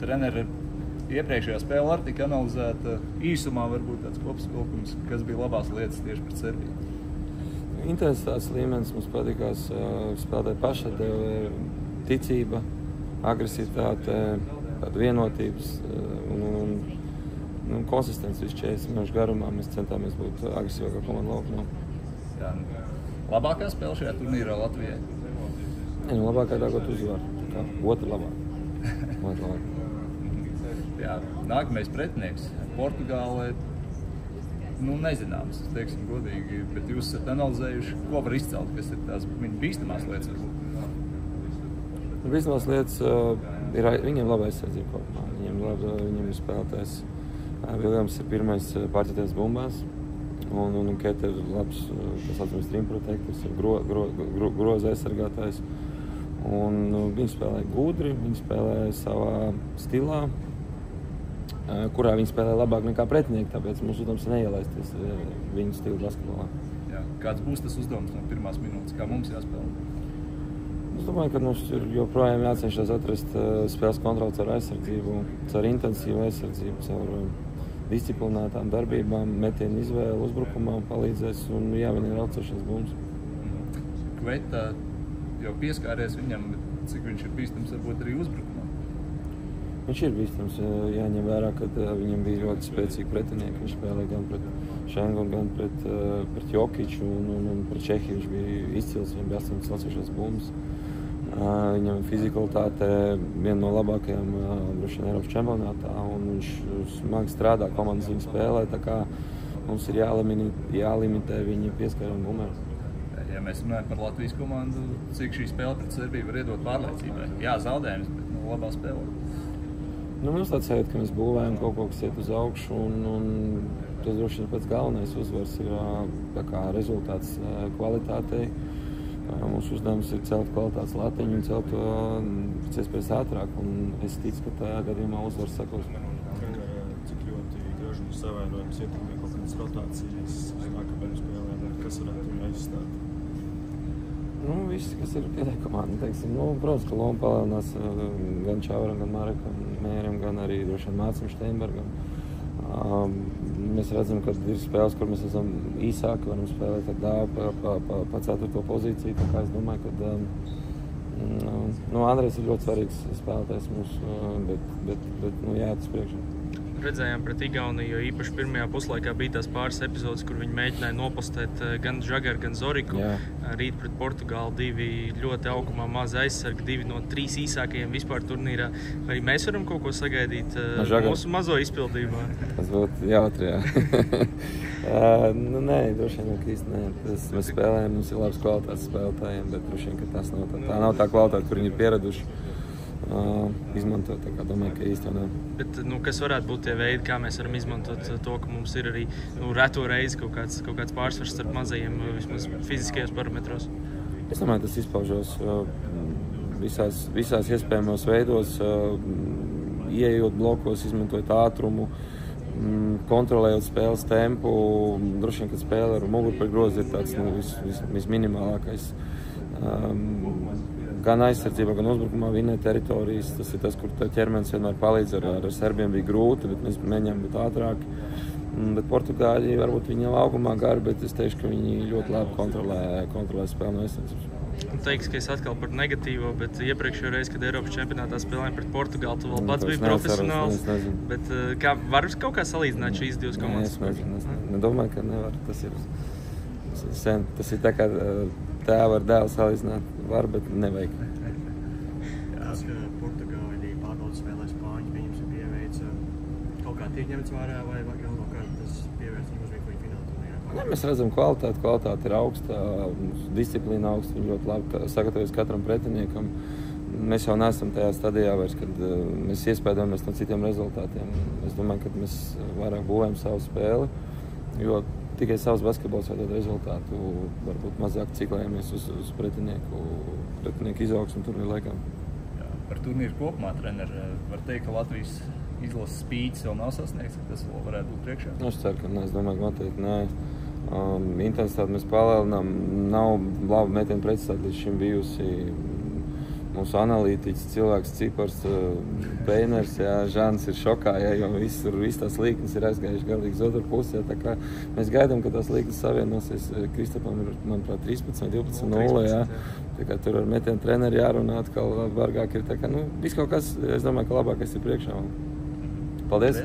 Treneri, iepriekšējā spēle arī tika analizēta īsumā, varbūt tāds kopsavilkums, kas bija labās lietas tieši pret Serbiju. Intensitātes līmenis mums patīkās, spēlētāji pašatdeve, ticība, agresivitāte, vienotības un konsistence visu 40 minūšu garumā. Mēs centāmies būt agresīvākā komanda laukumā. Jā, labākā spēle šajā turnīrā Latvijai? Labākā tā, ko tu uzvar. Otra labāk. Jā, nākamais pretinieks Portugālē. Nezināms, teiksim godīgi, bet jūs esat analizējuši, ko var izcelt, kas ir tās bīstamās lietas varbūt? Bīstamās lietas ir viņiem laba aizsardzība kopumā. Viņiem ir spēlētājs. Viljams ir pirmais pārķerties bumbās, un Kete ir labs, tas saucamais rim protektors, ir groza aizsargātājs. Viņi spēlē gudri, viņi spēlē savā stilā, kurā viņi spēlē labāk nekā pretinieki, tāpēc mums uzdevums ir neielaisties viņu stilu basketbolā. Jā. Kāds būs tas uzdevums no pirmās minūtes, kā mums jāspēlē? Es domāju, ka mums ir joprojām jācenšas atrast spēles kontroli caur aizsardzību, caur intensīvu aizsardzību, caur disciplinētām darbībām, metienu izvēli uzbrukumā palīdzēs un jāvien ir aucošās bumbas. Kveta jau pieskāries viņam, bet cik viņš ir bīstams varbūt arī uzbrukumā? Viņš ir bīstams, jāņem vērā, ka viņam bija ļoti spēcīgi pretinieki. Viņš spēlēja gan pret Šengunu, gan pret Jokiču un pret Čehiju. Viņš bija izcils, viņam bija 8 celsošās bumbas. Viņam fizikalitāte viena no labākajām droši vien Eiropas čempionātā, un viņš smagi strādā, komandas viņu spēlē, tā kā mums ir jālimitē viņa pieskārienu bumbām. Ja mēs runājam par Latvijas komandu, cik šī spēle pret Serbiju var iedot pārliecībai? Jā, zaudējums, bet labā spēlē. Mums tāds sajūta, ka mēs būvējam kaut ko, kas iet uz augšu, un tas droši vien pats galvenais uzvars ir rezultāts kvalitātei. Mūsu uzdevums ir celt kvalitātes latiņu un celt to pēc iespējas ātrāk, un es ticu, ka tajā gadījumā uzvars sekos. Cik ļoti Gražuļa savainojums ietekmē kaut kādas rotācijas uz nākamajām spēlēm, kas varētu viņu aizstāt? Viss, kas ir pieteikumā, teiksim. Protams, ka loma palielinās gan Čavaram, gan Marekam, Mērim, gan arī droši vien Mācim Steinbergam. Mēs redzam, ka ir spēles, kur mēs esam īsāki, varam spēlēt ar dāvu pa 4. pozīciju. Tā kā es domāju, ka Andrejs ir ļoti svarīgs spēlētājs mums, bet jāiet uz priekšu. Redzējām pret Igauniju, jo īpaši pirmajā puslaikā bija tās pāris epizodes, kur viņi mēģināja nopostēt gan Žagaru, gan Zoriku. Jā. Rīt pret Portugālu 2 ļoti augumā mazi aizsargi, 2 no 3 īsākajiem vispār turnīrā. Vai mēs varam kaut ko sagaidīt mūsu mazo izpildījumā? Tas būtu jautri, jā. Nē, droši vien, ka īsti nē. Mēs spēlējam, mums ir labs kvalitātes spēlētājiem, bet droši vien, ka tā nav tā kvalitāte, kur viņi ir pieraduši izmantot. Tā kā domāju, ka īsti jau nav. Bet, kas varētu būt tie veidi, kā mēs varam izmantot to, ka mums ir arī reto reizi kaut kāds pārsvars starp mazajiem, vismaz fiziskajos parametros? Es domāju, tas izpaužos visās iespējamos veidos, ieejot blokos, izmantojot ātrumu, kontrolējot spēles tempu. Droši vien, kad spēle ar muguru pret grozu ir tāds visminimālākais. Gan aizsardzībā, gan uzbrukumā vinnē teritorijas. Tas ir tas, kur ķermenis vienmēr palīdz. Ar Serbiem bija grūti, bet mēs mēģinām būt ātrāki. Bet Portugāļi varbūt viņi jau augumā gari, bet es teikšu, ka viņi ļoti labi kontrolē spēli no aizsardzības. Teiks, ka es atkal par negatīvo, bet iepriekšējā reize, kad Eiropas čempionātā spēlējām pret Portugālu, tu vēl pats biji profesionāls. Bet var kaut kā salīdzināt šīs divas komandas? Es domāju, ka nevar. Tas ir sen. Tas ir tā kā tēva ar dēlu salīdzināt. Var, bet nevajag. Tas, ka Portugāļi pārbaudas spēlē Spāņu, viņus ir pieveica kaut kā tiek ņemts vērā vai galvenokārt tas pievērst viņu uzvīku viņa fināla turnīrā? Mēs redzam kvalitāte ir augsta, disciplīna augsta, viņi ļoti labi sagatavojas katram pretiniekam. Mēs jau neesam tajā stadijā vairs, kad mēs iespēdamies no citiem rezultātiem. Es domāju, ka mēs vairāk būvējam savu spēli, jo tikai savs basketbols var dot rezultātu, varbūt mazāk ciklējamies uz pretinieku izaugsmu turnīru laikā. Jā, par turnīru kopumā, treneri, var teikt, ka Latvijas izlases spīdis vēl nav sasniegts, ka tas vēl varētu būt priekšā? Es ceru, ka nē, es domāju, ka noteikti nē. Intensitāti mēs palielinām, nav laba metienu precizitāte līdz šim bijusi. mūsu analītiķis, cilvēks, cipars, Peiners, Žans ir šokā, jo viss tās līknes ir aizgājuši galīgi uz otru pusi. Tā kā mēs gaidām, ka tās līknes savienosies. Kristapam ir, manuprāt, 13-12-0. Tā kā tur ar metienu treneri jārunā atkal bargāk ir. Tā kā, viss kaut kas, es domāju, ka labākais ir priekšā. Paldies!